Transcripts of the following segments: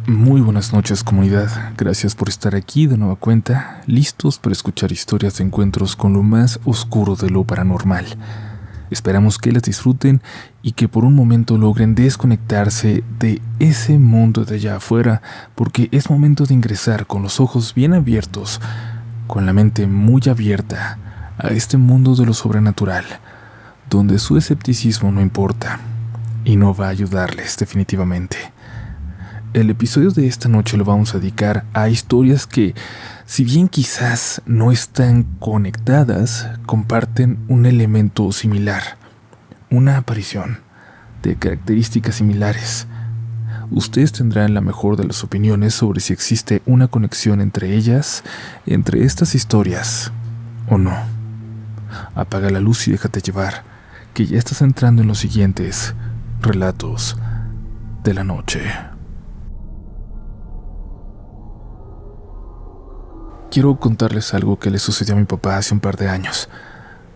Muy buenas noches, comunidad. Gracias por estar aquí de nueva cuenta, listos para escuchar historias de encuentros con lo más oscuro de lo paranormal. Esperamos que las disfruten y que por un momento logren desconectarse de ese mundo de allá afuera, porque es momento de ingresar con los ojos bien abiertos, con la mente muy abierta, a este mundo de lo sobrenatural, donde su escepticismo no importa y no va a ayudarles definitivamente. El episodio de esta noche lo vamos a dedicar a historias que, si bien quizás no están conectadas, comparten un elemento similar, una aparición de características similares. Ustedes tendrán la mejor de las opiniones sobre si existe una conexión entre ellas, entre estas historias, o no. Apaga la luz y déjate llevar, que ya estás entrando en los siguientes relatos de la noche. Quiero contarles algo que le sucedió a mi papá hace un par de años.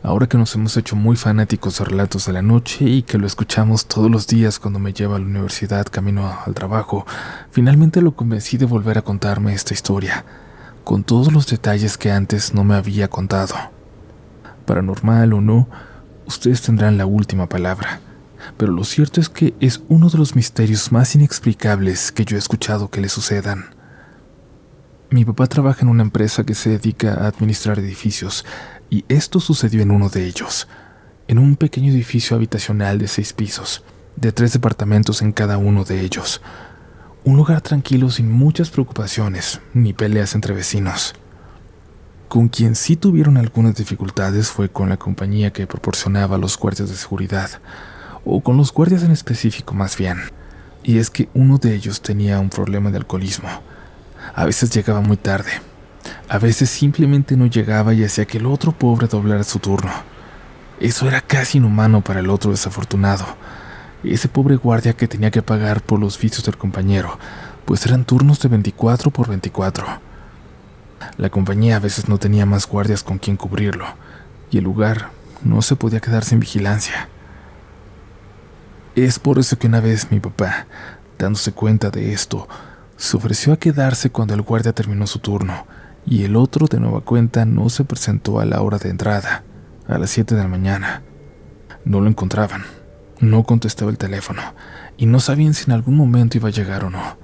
Ahora que nos hemos hecho muy fanáticos de relatos de la noche y que lo escuchamos todos los días cuando me lleva a la universidad camino al trabajo, finalmente lo convencí de volver a contarme esta historia, con todos los detalles que antes no me había contado. Paranormal o no, ustedes tendrán la última palabra, pero lo cierto es que es uno de los misterios más inexplicables que yo he escuchado que le sucedan. Mi papá trabaja en una empresa que se dedica a administrar edificios, y esto sucedió en uno de ellos, en un pequeño edificio habitacional de 6 pisos, de 3 departamentos en cada uno de ellos. Un lugar tranquilo sin muchas preocupaciones, ni peleas entre vecinos. Con quien sí tuvieron algunas dificultades fue con la compañía que proporcionaba a los guardias de seguridad, o con los guardias en específico más bien, y es que uno de ellos tenía un problema de alcoholismo. A veces llegaba muy tarde, a veces simplemente no llegaba y hacía que el otro pobre doblara su turno. Eso era casi inhumano para el otro desafortunado, ese pobre guardia que tenía que pagar por los vicios del compañero, pues eran turnos de 24 por 24. La compañía a veces no tenía más guardias con quien cubrirlo, y el lugar no se podía quedar sin vigilancia. Es por eso que una vez mi papá, dándose cuenta de esto, se ofreció a quedarse cuando el guardia terminó su turno, y el otro de nueva cuenta no se presentó a la hora de entrada, a las 7 de la mañana. No lo encontraban, no contestaba el teléfono, y no sabían si en algún momento iba a llegar o no.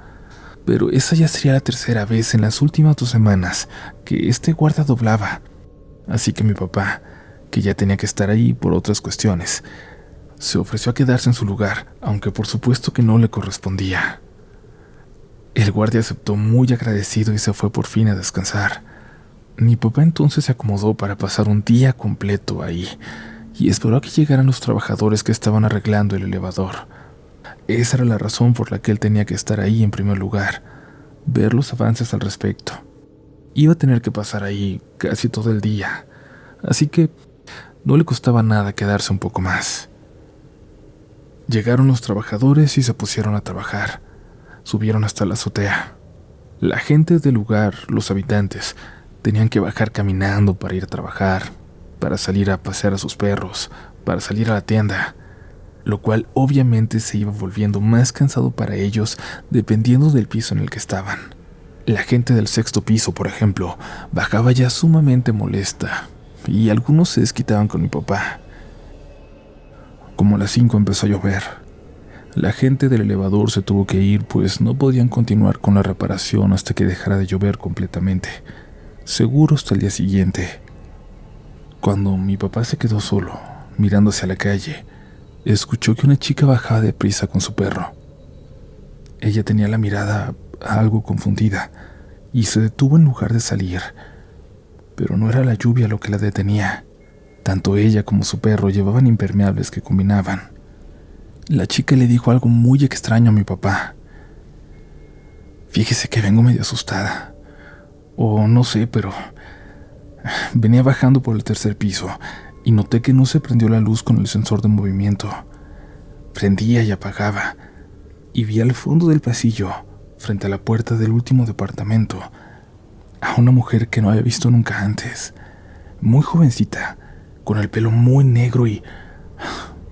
Pero esa ya sería la tercera vez en las últimas 2 semanas que este guardia doblaba. Así que mi papá, que ya tenía que estar ahí por otras cuestiones, se ofreció a quedarse en su lugar, aunque por supuesto que no le correspondía. El guardia aceptó muy agradecido y se fue por fin a descansar. Mi papá entonces se acomodó para pasar un día completo ahí y esperó a que llegaran los trabajadores que estaban arreglando el elevador. Esa era la razón por la que él tenía que estar ahí en primer lugar, ver los avances al respecto. Iba a tener que pasar ahí casi todo el día, así que no le costaba nada quedarse un poco más. Llegaron los trabajadores y se pusieron a trabajar. Subieron hasta la azotea. La gente del lugar, los habitantes, tenían que bajar caminando para ir a trabajar, para salir a pasear a sus perros, para salir a la tienda, lo cual obviamente se iba volviendo más cansado para ellos dependiendo del piso en el que estaban. La gente del 6º piso, por ejemplo, bajaba ya sumamente molesta, y algunos se desquitaban con mi papá. Como a las 5 empezó a llover. La gente del elevador se tuvo que ir, pues no podían continuar con la reparación hasta que dejara de llover completamente, seguro hasta el día siguiente. Cuando mi papá se quedó solo, mirando hacia la calle, escuchó que una chica bajaba deprisa con su perro. Ella tenía la mirada algo confundida y se detuvo en lugar de salir, pero no era la lluvia lo que la detenía. Tanto ella como su perro llevaban impermeables que combinaban. La chica le dijo algo muy extraño a mi papá. Fíjese que vengo medio asustada. O no sé, pero venía bajando por el 3er piso y noté que no se prendió la luz con el sensor de movimiento. Prendía y apagaba, y vi al fondo del pasillo, frente a la puerta del último departamento, a una mujer que no había visto nunca antes. Muy jovencita, con el pelo muy negro y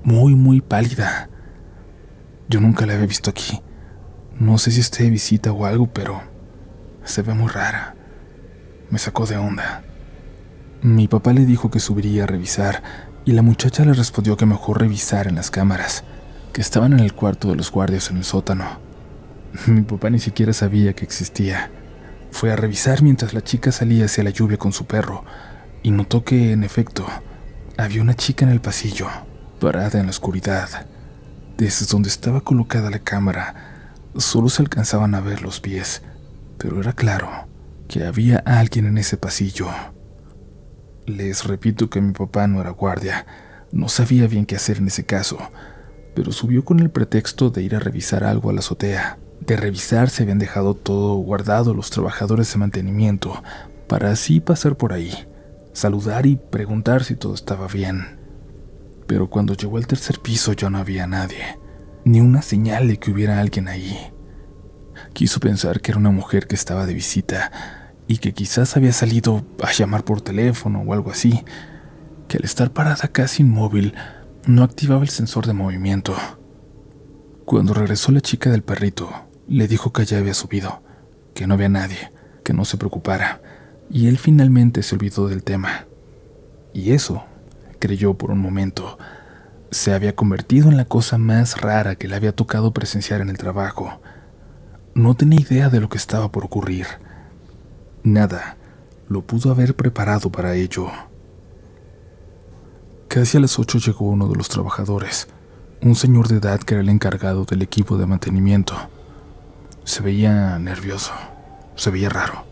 muy pálida. Yo nunca la había visto aquí. No sé si esté de visita o algo, pero se ve muy rara. Me sacó de onda. Mi papá le dijo que subiría a revisar y la muchacha le respondió que mejor revisara en las cámaras, que estaban en el cuarto de los guardias en el sótano. Mi papá ni siquiera sabía que existía. Fue a revisar mientras la chica salía hacia la lluvia con su perro y notó que, en efecto, había una chica en el pasillo, parada en la oscuridad. Desde donde estaba colocada la cámara, solo se alcanzaban a ver los pies, pero era claro que había alguien en ese pasillo. Les repito que mi papá no era guardia, no sabía bien qué hacer en ese caso, pero subió con el pretexto de ir a revisar algo a la azotea. De revisar si habían dejado todo guardado los trabajadores de mantenimiento, para así pasar por ahí, saludar y preguntar si todo estaba bien. Pero cuando llegó al tercer piso ya no había nadie, ni una señal de que hubiera alguien ahí. Quiso pensar que era una mujer que estaba de visita y que quizás había salido a llamar por teléfono o algo así, que al estar parada casi inmóvil no activaba el sensor de movimiento. Cuando regresó la chica del perrito, le dijo que ya había subido, que no había nadie, que no se preocupara, y él finalmente se olvidó del tema. Y eso, creyó por un momento, se había convertido en la cosa más rara que le había tocado presenciar en el trabajo. No tenía idea de lo que estaba por ocurrir. Nada lo pudo haber preparado para ello. Casi a las 8 llegó uno de los trabajadores, un señor de edad que era el encargado del equipo de mantenimiento. Se veía nervioso, se veía raro.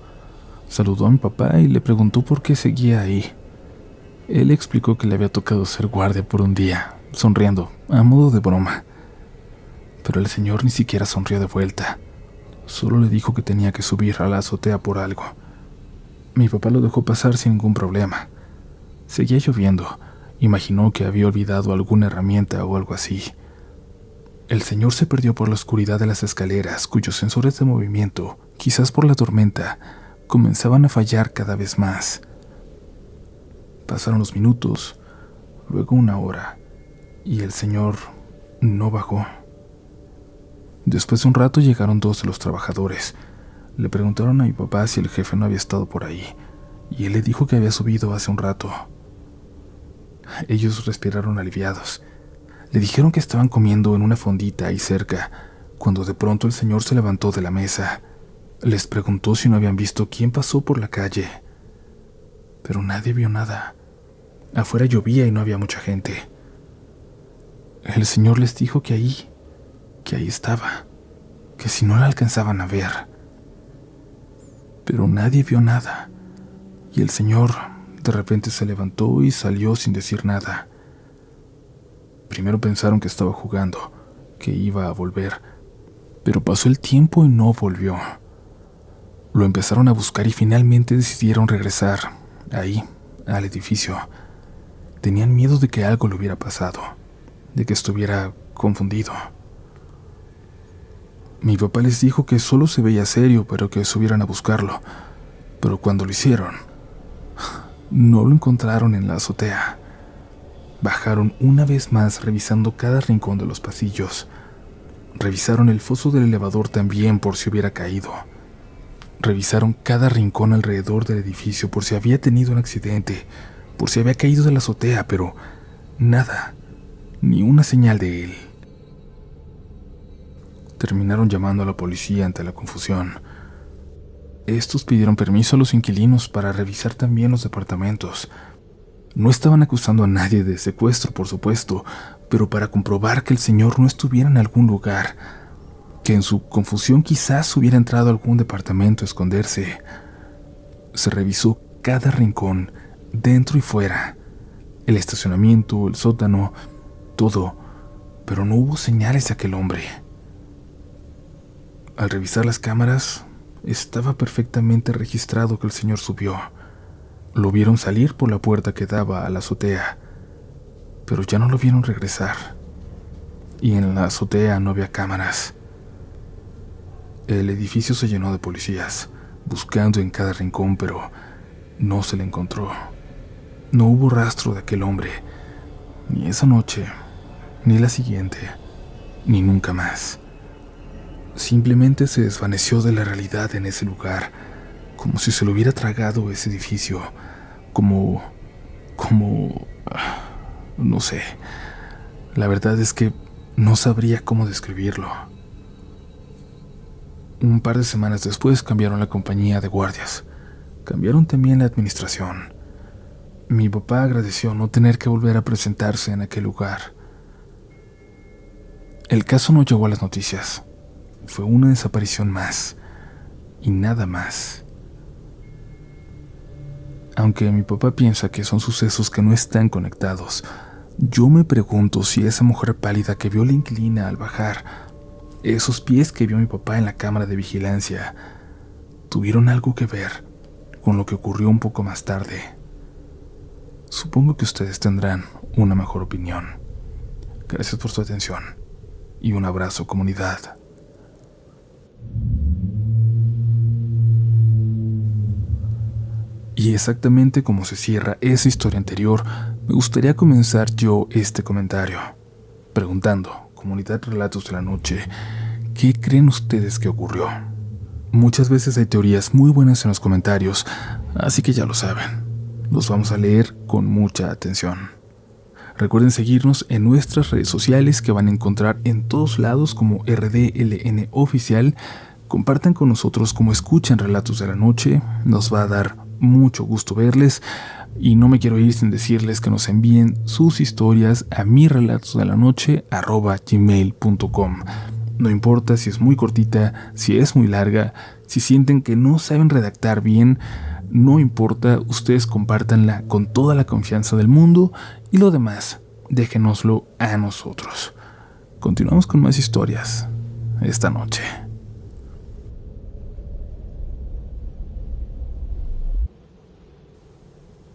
Saludó a mi papá y le preguntó por qué seguía ahí. Él explicó que le había tocado ser guardia por un día, sonriendo, a modo de broma. Pero el señor ni siquiera sonrió de vuelta. Solo le dijo que tenía que subir a la azotea por algo. Mi papá lo dejó pasar sin ningún problema. Seguía lloviendo. Imaginó que había olvidado alguna herramienta o algo así. El señor se perdió por la oscuridad de las escaleras, cuyos sensores de movimiento, quizás por la tormenta, comenzaban a fallar cada vez más. Pasaron los minutos, luego una hora, y el señor no bajó. Después de un rato llegaron dos de los trabajadores. Le preguntaron a mi papá si el jefe no había estado por ahí, y él le dijo que había subido hace un rato. Ellos respiraron aliviados. Le dijeron que estaban comiendo en una fondita ahí cerca, cuando de pronto el señor se levantó de la mesa. Les preguntó si no habían visto quién pasó por la calle, pero nadie vio nada. Afuera llovía y no había mucha gente. El señor les dijo que ahí estaba, que si no la alcanzaban a ver. Pero nadie vio nada, y el señor de repente se levantó y salió sin decir nada. Primero pensaron que estaba jugando, que iba a volver, pero pasó el tiempo y no volvió. Lo empezaron a buscar y finalmente decidieron regresar, ahí, al edificio. Tenían miedo de que algo le hubiera pasado, de que estuviera confundido. Mi papá les dijo que solo se veía serio, pero que subieran a buscarlo. Pero cuando lo hicieron, no lo encontraron en la azotea. Bajaron una vez más revisando cada rincón de los pasillos. Revisaron el foso del elevador también por si hubiera caído. Revisaron cada rincón alrededor del edificio por si había tenido un accidente, por si había caído de la azotea, pero nada, ni una señal de él. Terminaron llamando a la policía ante la confusión. Estos pidieron permiso a los inquilinos para revisar también los departamentos. No estaban acusando a nadie de secuestro, por supuesto, pero para comprobar que el señor no estuviera en algún lugar, que en su confusión quizás hubiera entrado a algún departamento a esconderse. Se revisó cada rincón, dentro y fuera, el estacionamiento, el sótano, todo, pero no hubo señales de aquel hombre. Al revisar las cámaras, estaba perfectamente registrado que el señor subió. Lo vieron salir por la puerta que daba a la azotea, pero ya no lo vieron regresar. Y en la azotea no había cámaras. El edificio se llenó de policías, buscando en cada rincón, pero no se le encontró. No hubo rastro de aquel hombre, ni esa noche, ni la siguiente, ni nunca más. simplemente se desvaneció de la realidad en ese lugar, como si se lo hubiera tragado ese edificio, como, no sé. La verdad es que no sabría cómo describirlo. Un par de semanas después cambiaron la compañía de guardias. Cambiaron también la administración. Mi papá agradeció no tener que volver a presentarse en aquel lugar. El caso no llegó a las noticias. Fue una desaparición más. Y nada más. Aunque mi papá piensa que son sucesos que no están conectados, yo me pregunto si esa mujer pálida que vio la inquilina al bajar, esos pies que vio mi papá en la cámara de vigilancia, tuvieron algo que ver con lo que ocurrió un poco más tarde. Supongo que ustedes tendrán una mejor opinión. Gracias por su atención y un abrazo, comunidad. Y exactamente como se cierra esa historia anterior, me gustaría comenzar yo este comentario, preguntando, comunidad Relatos de la Noche, ¿qué creen ustedes que ocurrió? Muchas veces hay teorías muy buenas en los comentarios, así que ya lo saben, los vamos a leer con mucha atención. Recuerden seguirnos en nuestras redes sociales que van a encontrar en todos lados como RDLN Oficial. Compartan con nosotros cómo escuchan Relatos de la Noche, nos va a dar mucho gusto verles y no me quiero ir sin decirles que nos envíen sus historias a mirelatosdelanoche@gmail.com. No importa si es muy cortita, si es muy larga, si sienten que no saben redactar bien, no importa, ustedes compártanla con toda la confianza del mundo y lo demás, déjenoslo a nosotros. Continuamos con más historias esta noche.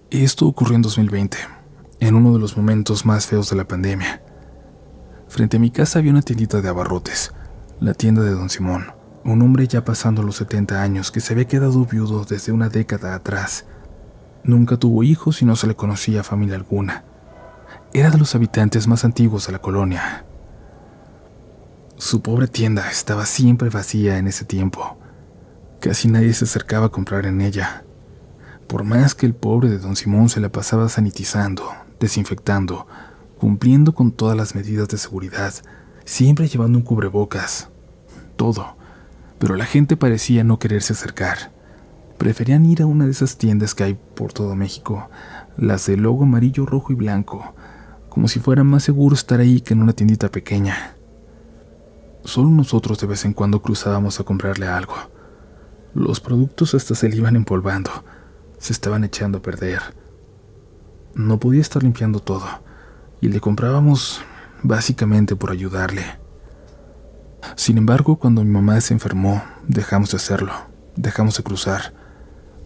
Esto ocurrió en 2020, en uno de los momentos más feos de la pandemia. Frente a mi casa había una tiendita de abarrotes, la tienda de Don Simón, un hombre ya pasando los 70 años que se había quedado viudo desde una década atrás. Nunca tuvo hijos y no se le conocía a familia alguna. Era de los habitantes más antiguos de la colonia. Su pobre tienda estaba siempre vacía en ese tiempo. Casi nadie se acercaba a comprar en ella. Por más que el pobre de Don Simón se la pasaba sanitizando, desinfectando, cumpliendo con todas las medidas de seguridad, siempre llevando un cubrebocas, todo, pero la gente parecía no quererse acercar. Preferían ir a una de esas tiendas que hay por todo México, las de logo amarillo, rojo y blanco, como si fuera más seguro estar ahí que en una tiendita pequeña. Solo nosotros de vez en cuando cruzábamos a comprarle algo. Los productos hasta se le iban empolvando, se estaban echando a perder. No podía estar limpiando todo, y le comprábamos básicamente por ayudarle. Sin embargo, cuando mi mamá se enfermó, dejamos de hacerlo, dejamos de cruzar.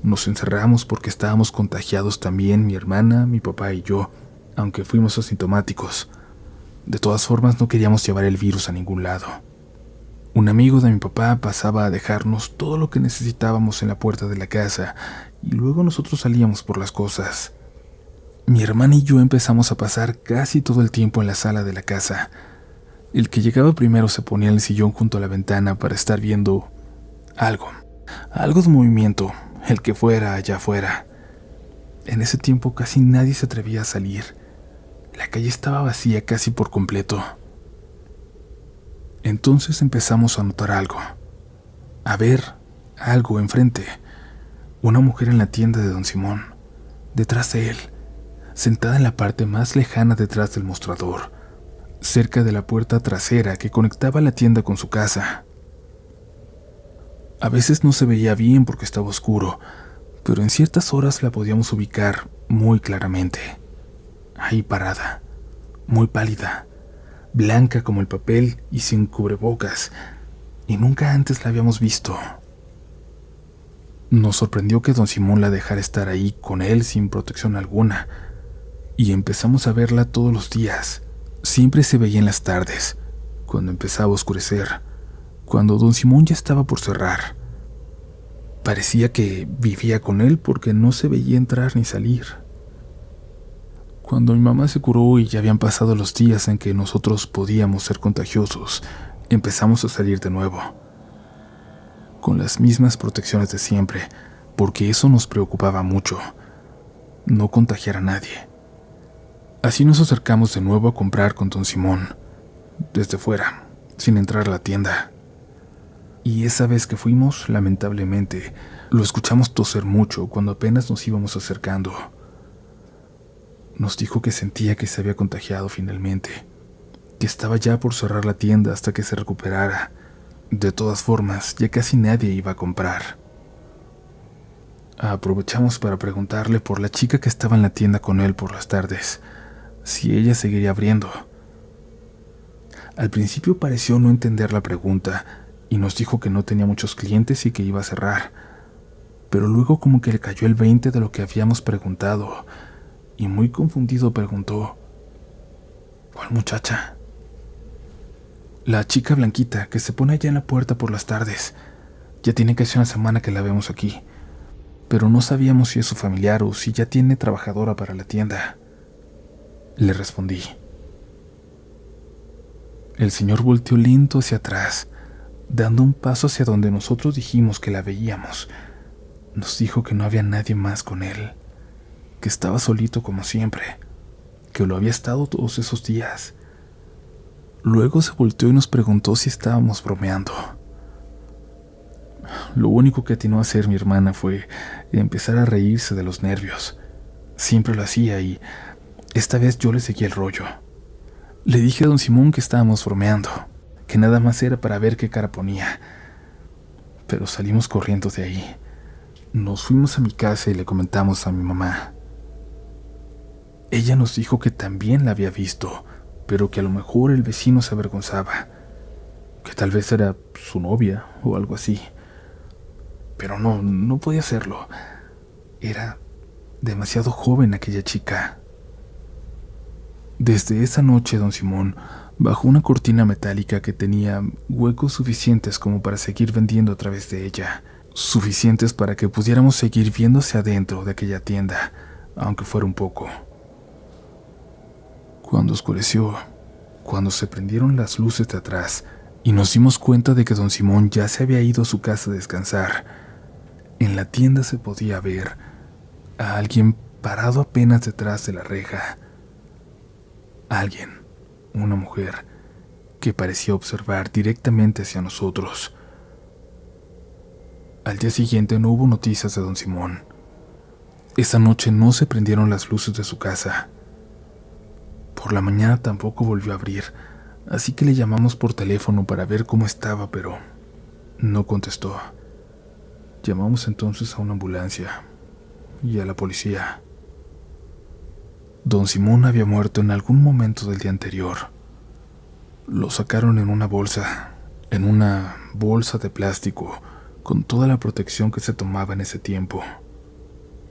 Nos encerramos porque estábamos contagiados también mi hermana, mi papá y yo, aunque fuimos asintomáticos. De todas formas, no queríamos llevar el virus a ningún lado. Un amigo de mi papá pasaba a dejarnos todo lo que necesitábamos en la puerta de la casa y luego nosotros salíamos por las cosas. Mi hermana y yo empezamos a pasar casi todo el tiempo en la sala de la casa. El que llegaba primero se ponía en el sillón junto a la ventana para estar viendo algo de movimiento, el que fuera allá afuera. En ese tiempo casi nadie se atrevía a salir. La calle estaba vacía casi por completo. Entonces empezamos a notar algo, a ver algo enfrente. Una mujer en la tienda de Don Simón, detrás de él, sentada en la parte más lejana detrás del mostrador, cerca de la puerta trasera que conectaba la tienda con su casa. A veces no se veía bien porque estaba oscuro, pero en ciertas horas la podíamos ubicar muy claramente. Ahí parada, muy pálida, blanca como el papel y sin cubrebocas, y nunca antes la habíamos visto. Nos sorprendió que Don Simón la dejara estar ahí con él sin protección alguna, y empezamos a verla todos los días. Siempre se veía en las tardes, cuando empezaba a oscurecer, cuando Don Simón ya estaba por cerrar. Parecía que vivía con él porque no se veía entrar ni salir. Cuando mi mamá se curó y ya habían pasado los días en que nosotros podíamos ser contagiosos, empezamos a salir de nuevo. con las mismas protecciones de siempre, porque eso nos preocupaba mucho, no contagiar a nadie. Así nos acercamos de nuevo a comprar con don Simón, desde fuera, sin entrar a la tienda. Y esa vez que fuimos, lamentablemente, lo escuchamos toser mucho cuando apenas nos íbamos acercando. Nos dijo que sentía que se había contagiado finalmente, que estaba ya por cerrar la tienda hasta que se recuperara. De todas formas, ya casi nadie iba a comprar. Aprovechamos para preguntarle por la chica que estaba en la tienda con él por las tardes, si ella seguiría abriendo. Al principio pareció no entender la pregunta y nos dijo que no tenía muchos clientes y que iba a cerrar, pero luego como que le cayó el 20 de lo que habíamos preguntado y muy confundido preguntó: ¿cuál muchacha? La chica blanquita que se pone allá en la puerta por las tardes. Ya tiene casi una semana que la vemos aquí, pero no sabíamos si es su familiar o si ya tiene trabajadora para la tienda. Le respondí. El señor volteó lento hacia atrás, dando un paso hacia donde nosotros dijimos que la veíamos. Nos dijo que no había nadie más con él, que estaba solito como siempre, que lo había estado todos esos días. Luego se volteó y nos preguntó si estábamos bromeando. Lo único que atinó a hacer mi hermana fue empezar a reírse de los nervios. Siempre lo hacía y esta vez yo le seguí el rollo. Le dije a don Simón que estábamos bromeando, que nada más era para ver qué cara ponía. Pero salimos corriendo de ahí. Nos fuimos a mi casa y le comentamos a mi mamá. Ella nos dijo que también la había visto, pero que a lo mejor el vecino se avergonzaba, que tal vez era su novia o algo así. Pero no podía serlo. Era demasiado joven aquella chica. Desde esa noche don Simón bajó una cortina metálica que tenía huecos suficientes como para seguir vendiendo a través de ella, suficientes para que pudiéramos seguir viendo hacia adentro de aquella tienda, aunque fuera un poco. Cuando oscureció, cuando se prendieron las luces de atrás y nos dimos cuenta de que don Simón ya se había ido a su casa a descansar, en la tienda se podía ver a alguien parado apenas detrás de la reja. Alguien, una mujer, que parecía observar directamente hacia nosotros. Al día siguiente no hubo noticias de don Simón. Esa noche no se prendieron las luces de su casa. Por la mañana tampoco volvió a abrir, así que le llamamos por teléfono para ver cómo estaba, pero no contestó. Llamamos entonces a una ambulancia y a la policía. Don Simón había muerto en algún momento del día anterior. Lo sacaron en una bolsa de plástico, con toda la protección que se tomaba en ese tiempo.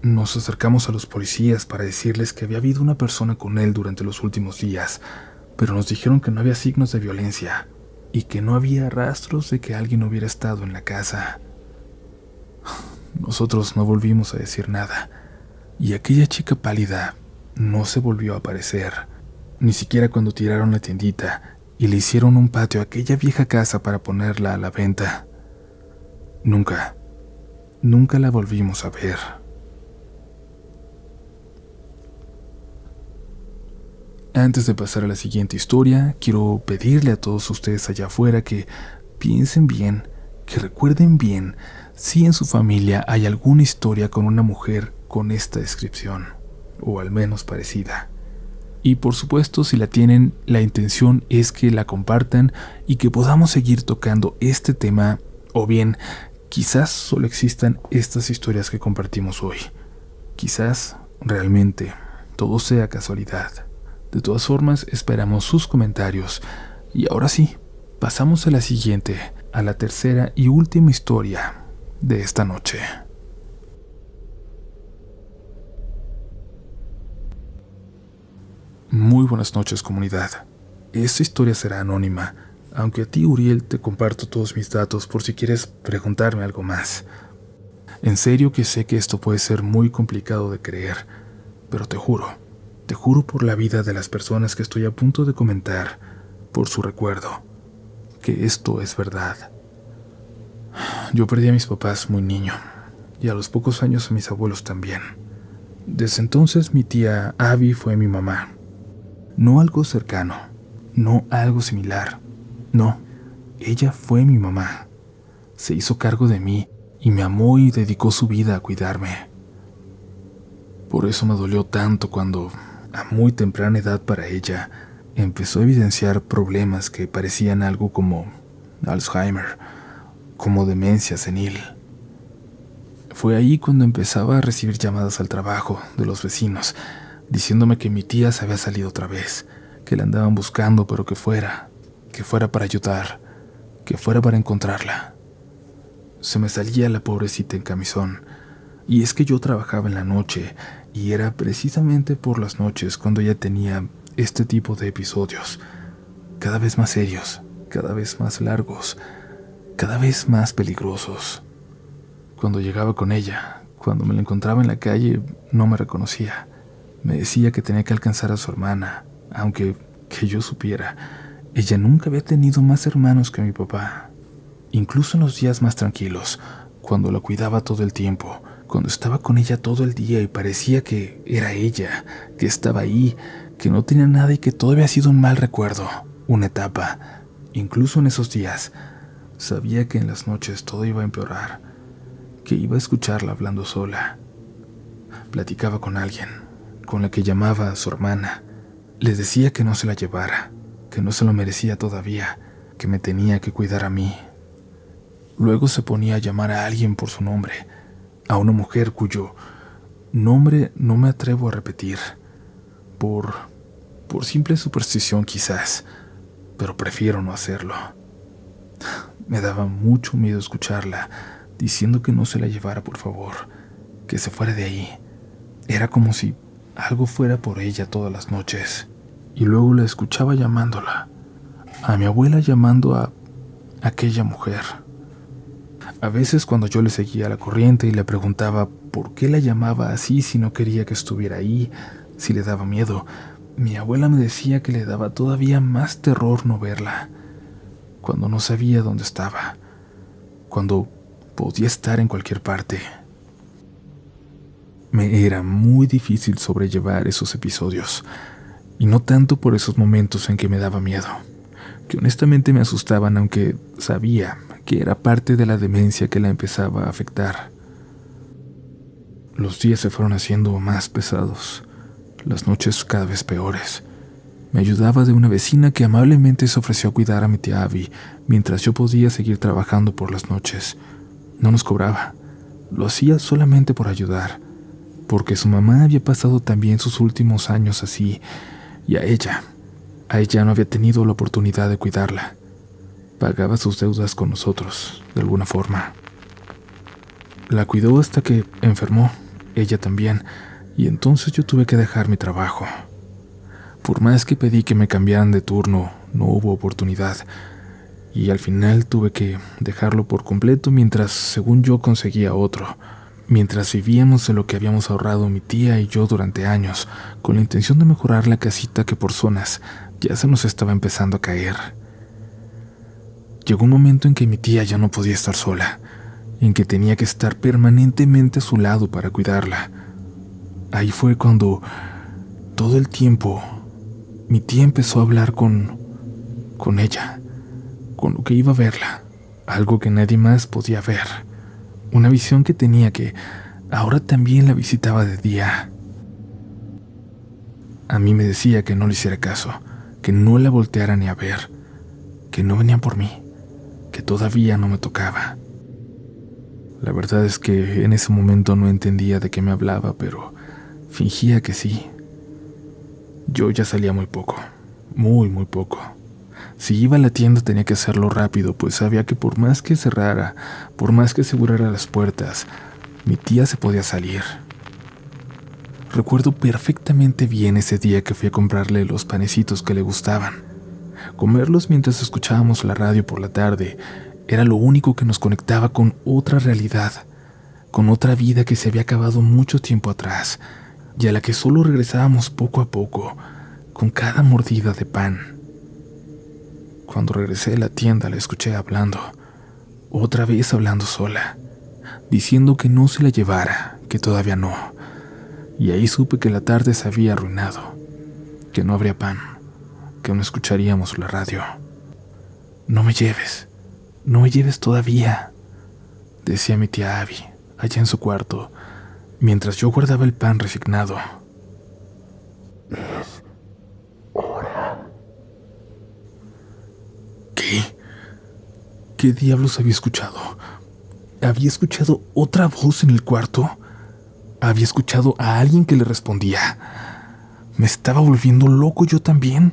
Nos acercamos a los policías para decirles que había habido una persona con él durante los últimos días, pero nos dijeron que no había signos de violencia y que no había rastros de que alguien hubiera estado en la casa. Nosotros no volvimos a decir nada, y aquella chica pálida no se volvió a aparecer, ni siquiera cuando tiraron la tiendita y le hicieron un patio a aquella vieja casa para ponerla a la venta. Nunca la volvimos a ver. Antes de pasar a la siguiente historia, quiero pedirle a todos ustedes allá afuera que piensen bien, que recuerden bien si en su familia hay alguna historia con una mujer con esta descripción, o al menos parecida. Y por supuesto, si la tienen, la intención es que la compartan y que podamos seguir tocando este tema, o bien, quizás solo existan estas historias que compartimos hoy. Quizás, realmente, todo sea casualidad. De todas formas, esperamos sus comentarios. Y ahora sí, pasamos a la siguiente, a la tercera y última historia de esta noche. Muy buenas noches, comunidad. Esta historia será anónima, aunque a ti, Uriel, te comparto todos mis datos por si quieres preguntarme algo más. En serio que sé que esto puede ser muy complicado de creer, pero te juro por la vida de las personas que estoy a punto de comentar, por su recuerdo, que esto es verdad. yo perdí a mis papás muy niño, y a los pocos años a mis abuelos también. Desde entonces mi tía Abby fue mi mamá. No algo cercano, no algo similar, no, ella fue mi mamá. Se hizo cargo de mí y me amó y dedicó su vida a cuidarme. Por eso me dolió tanto cuando, a muy temprana edad para ella, empezó a evidenciar problemas que parecían algo como Alzheimer, como demencia senil. Fue ahí cuando empezaba a recibir llamadas al trabajo de los vecinos, diciéndome que mi tía se había salido otra vez, que la andaban buscando, pero que fuera para ayudar, que fuera para encontrarla. Se me salía la pobrecita en camisón, y es que yo trabajaba en la noche, y era precisamente por las noches cuando ella tenía este tipo de episodios, cada vez más serios, cada vez más largos, cada vez más peligrosos. Cuando llegaba con ella, cuando me la encontraba en la calle, no me reconocía. Me decía que tenía que alcanzar a su hermana, aunque, que yo supiera, ella nunca había tenido más hermanos que mi papá. Incluso en los días más tranquilos, cuando la cuidaba todo el tiempo, cuando estaba con ella todo el día y parecía que era ella, que estaba ahí, que no tenía nada y que todo había sido un mal recuerdo, una etapa. Incluso en esos días, sabía que en las noches todo iba a empeorar, que iba a escucharla hablando sola. Platicaba con alguien, con la que llamaba a su hermana. Les decía que no se la llevara, que no se lo merecía todavía, que me tenía que cuidar a mí. Luego se ponía a llamar a alguien por su nombre, a una mujer cuyo nombre no me atrevo a repetir, por simple superstición quizás, pero prefiero no hacerlo. Me daba mucho miedo escucharla, diciendo que no se la llevara, por favor, que se fuera de ahí. Era como si algo fuera por ella todas las noches. Y luego la escuchaba llamándola, a mi abuela llamando a aquella mujer. A veces cuando yo le seguía la corriente y le preguntaba por qué la llamaba así si no quería que estuviera ahí, si le daba miedo, mi abuela me decía que le daba todavía más terror no verla, cuando no sabía dónde estaba, cuando podía estar en cualquier parte. Me era muy difícil sobrellevar esos episodios, y no tanto por esos momentos en que me daba miedo, que honestamente me asustaban, aunque sabía que era parte de la demencia que la empezaba a afectar. Los días se fueron haciendo más pesados, las noches cada vez peores. Me ayudaba de una vecina que amablemente se ofreció a cuidar a mi tía Abby mientras yo podía seguir trabajando por las noches. No nos cobraba, lo hacía solamente por ayudar, porque su mamá había pasado también sus últimos años así, y a ella no había tenido la oportunidad de cuidarla. Pagaba sus deudas con nosotros, de alguna forma. La cuidó hasta que enfermó, ella también, y entonces yo tuve que dejar mi trabajo. Por más que pedí que me cambiaran de turno, no hubo oportunidad, y al final tuve que dejarlo por completo mientras, según yo, conseguía otro, mientras vivíamos de lo que habíamos ahorrado mi tía y yo durante años, con la intención de mejorar la casita que por zonas ya se nos estaba empezando a caer. Llegó un momento en que mi tía ya no podía estar sola, en que tenía que estar permanentemente a su lado para cuidarla. Ahí fue cuando, todo el tiempo, mi tía empezó a hablar con ella, con lo que iba a verla, algo que nadie más podía ver, una visión que tenía que ahora también la visitaba de día. A mí me decía que no le hiciera caso, que no la volteara ni a ver, que no venían por mí, que todavía no me tocaba. La verdad es que en ese momento no entendía de qué me hablaba, pero fingía que sí. Yo ya salía muy poco, muy poco. Si iba a la tienda tenía que hacerlo rápido, pues sabía que por más que cerrara, por más que asegurara las puertas, mi tía se podía salir. Recuerdo perfectamente bien ese día que fui a comprarle los panecitos que le gustaban. Comerlos mientras escuchábamos la radio por la tarde era lo único que nos conectaba con otra realidad, con otra vida que se había acabado mucho tiempo atrás y a la que solo regresábamos poco a poco, con cada mordida de pan. Cuando regresé a la tienda la escuché hablando, otra vez hablando sola, diciendo que no se la llevara, que todavía no. Y ahí supe que la tarde se había arruinado, que no habría pan, que no escucharíamos la radio. No me lleves todavía, decía mi tía Abby, allá en su cuarto, mientras yo guardaba el pan resignado. Es hora. ¿Qué? ¿Qué diablos había escuchado? ¿Había escuchado otra voz en el cuarto? ¿Había escuchado a alguien que le respondía? ¿Me estaba volviendo loco yo también?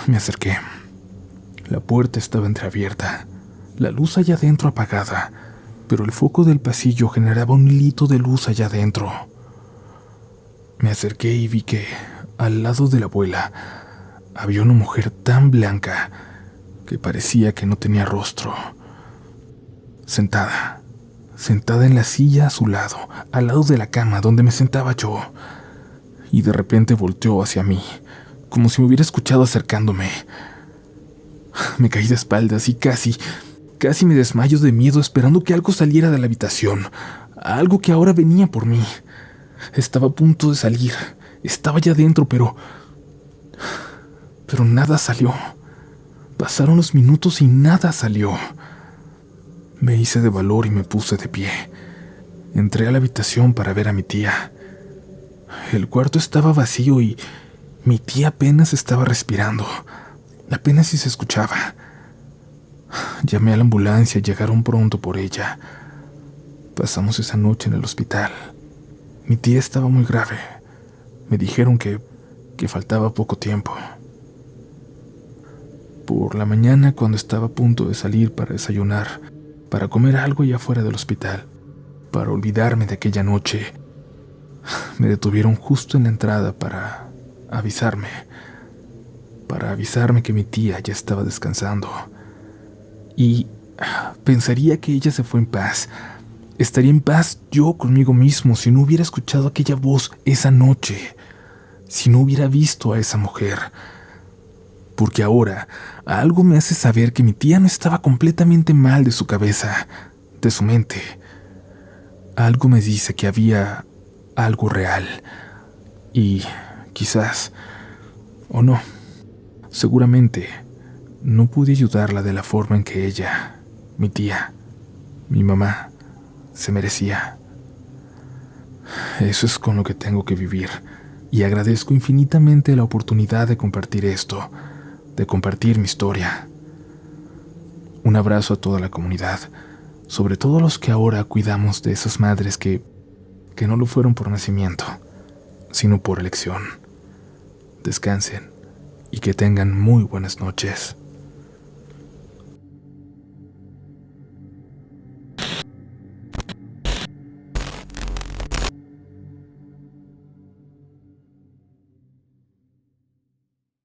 Me acerqué. La puerta estaba entreabierta, la luz allá adentro apagada, pero el foco del pasillo generaba un hilito de luz allá adentro. Me acerqué y vi que, al lado de la abuela, había una mujer tan blanca que parecía que no tenía rostro. Sentada en la silla a su lado, al lado de la cama donde me sentaba yo, y de repente volteó hacia mí, como si me hubiera escuchado acercándome. Me caí de espaldas y casi me desmayo de miedo esperando que algo saliera de la habitación, algo que ahora venía por mí. Estaba a punto de salir, estaba ya dentro, pero nada salió. Pasaron los minutos y nada salió. Me hice de valor y me puse de pie. Entré a la habitación para ver a mi tía. El cuarto estaba vacío y mi tía apenas estaba respirando. Apenas si se escuchaba. Llamé a la ambulancia y llegaron pronto por ella. Pasamos esa noche en el hospital. Mi tía estaba muy grave. Me dijeron que faltaba poco tiempo. Por la mañana, cuando estaba a punto de salir para desayunar, para comer algo allá afuera del hospital, para olvidarme de aquella noche, me detuvieron justo en la entrada para avisarme que mi tía ya estaba descansando. Y pensaría que ella se fue en paz. Estaría en paz yo conmigo mismo si no hubiera escuchado aquella voz esa noche, si no hubiera visto a esa mujer. Porque ahora algo me hace saber que mi tía no estaba completamente mal de su cabeza, de su mente. Algo me dice que había algo real. Y quizás, o no, seguramente no pude ayudarla de la forma en que ella, mi tía, mi mamá, se merecía. Eso es con lo que tengo que vivir, y agradezco infinitamente la oportunidad de compartir esto, de compartir mi historia. Un abrazo a toda la comunidad, sobre todo a los que ahora cuidamos de esas madres que no lo fueron por nacimiento, sino por elección. Descansen y que tengan muy buenas noches.